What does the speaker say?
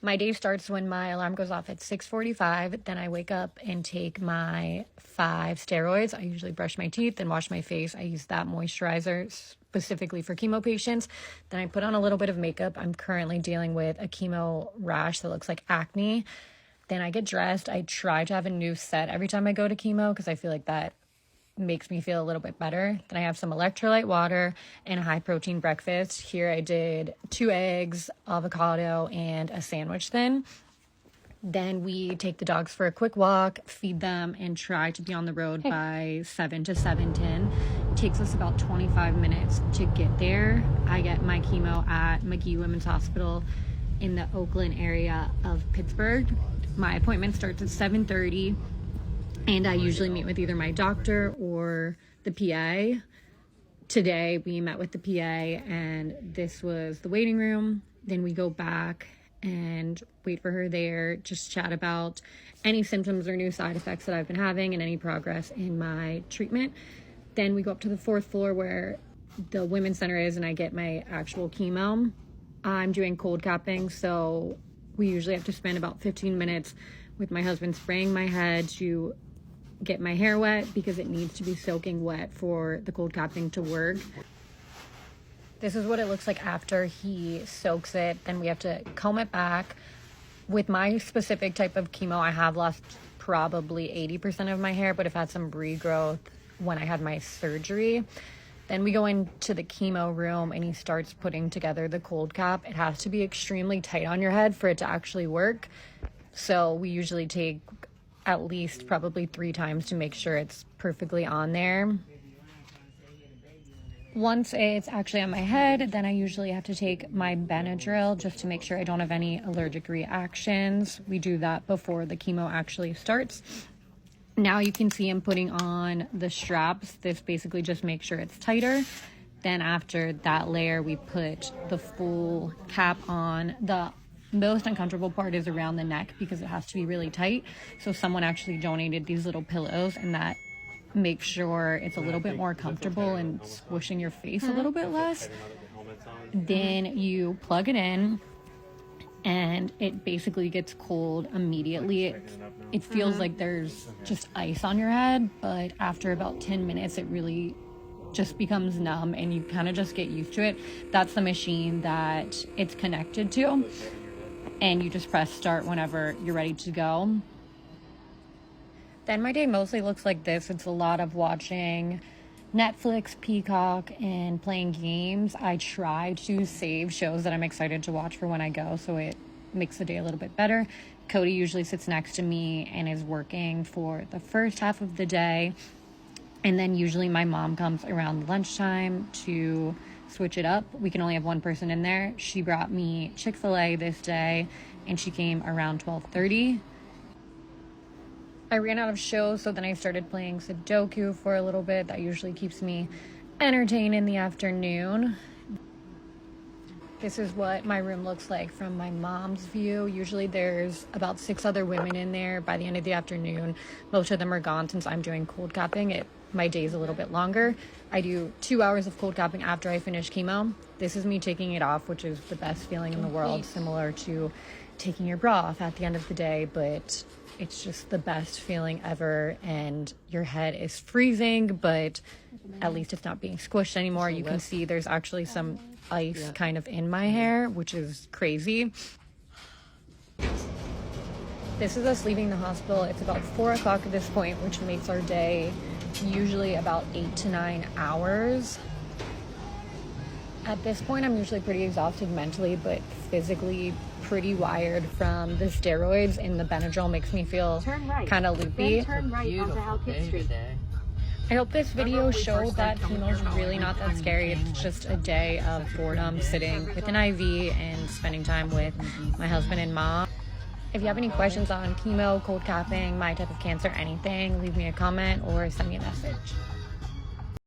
My day starts when my alarm goes off at 6:45. Then I wake up and take my 5 steroids. I usually brush my teeth and wash my face. I use that moisturizer specifically for chemo patients. Then I put on a little bit of makeup. I'm currently dealing with a chemo rash that looks like acne. Then I get dressed. I try to have a new set every time I go to chemo because I feel like that makes me feel a little bit better. Then I have some electrolyte water and a high protein breakfast. Here I did 2 eggs, avocado, and a sandwich thin. Then we take the dogs for a quick walk, feed them, and try to be on the road by 7 to 7:10. It takes us about 25 minutes to get there. I get my chemo at McGee Women's Hospital in the Oakland area of Pittsburgh. My appointment starts at 7:30. And I usually meet with either my doctor or the PA. Today we met with the PA and this was the waiting room. Then we go back and wait for her there, just chat about any symptoms or new side effects that I've been having and any progress in my treatment. Then we go up to the 4th floor where the women's center is and I get my actual chemo. I'm doing cold capping, so we usually have to spend about 15 minutes with my husband spraying my head to get my hair wet because it needs to be soaking wet for the cold capping to work. This is what it looks like after he soaks it. Then we have to comb it back. With my specific type of chemo, I have lost probably 80% of my hair, but I've had some regrowth when I had my surgery. Then we go into the chemo room and he starts putting together the cold cap. It has to be extremely tight on your head for it to actually work. So we usually take at least probably 3 times to make sure it's perfectly on there. Once it's actually on my head, then I usually have to take my Benadryl just to make sure I don't have any allergic reactions. We do that before the chemo actually starts. Now you can see I'm putting on the straps. This basically just makes sure it's tighter. Then after that layer, we put the full cap on. The most uncomfortable part is around the neck because it has to be really tight. So someone actually donated these little pillows and that makes sure it's a little bit more comfortable and squishing your face a little bit less. Then you plug it in and it basically gets cold immediately. It feels like there's just ice on your head, but after about 10 minutes it really just becomes numb and you kind of just get used to it. That's the machine that it's connected to. And you just press start whenever you're ready to go. Then my day mostly looks like this. It's a lot of watching Netflix, Peacock, and playing games. I try to save shows that I'm excited to watch for when I go, so it makes the day a little bit better. Cody usually sits next to me and is working for the first half of the day. And then usually my mom comes around lunchtime to switch it up. We can only have one person in there. She brought me Chick-fil-A this day and she came around 12:30. I ran out of shows, so then I started playing Sudoku for a little bit. That usually keeps me entertained in the afternoon. This is what my room looks like from my mom's view. Usually there's about 6 other women in there by the end of the afternoon. Most of them are gone since I'm doing cold capping. My day's a little bit longer. I do 2 hours of cold capping after I finish chemo. This is me taking it off, which is the best feeling in the world, similar to taking your bra off at the end of the day, but it's just the best feeling ever, and your head is freezing, but at least it's not being squished anymore. You can see there's actually some ice kind of in my hair, which is crazy. This is us leaving the hospital. It's about 4 o'clock at this point, which makes our day usually about 8 to 9 hours. At this point, I'm usually pretty exhausted mentally, but physically pretty wired from the steroids, and the Benadryl makes me feel kind of loopy. Turn right onto Halkett Street. I hope this video showed that chemo is really not that scary. It's just a day of boredom sitting with an IV and spending time with my husband and mom. If you have any questions on chemo, cold capping, my type of cancer, anything, leave me a comment or send me a message.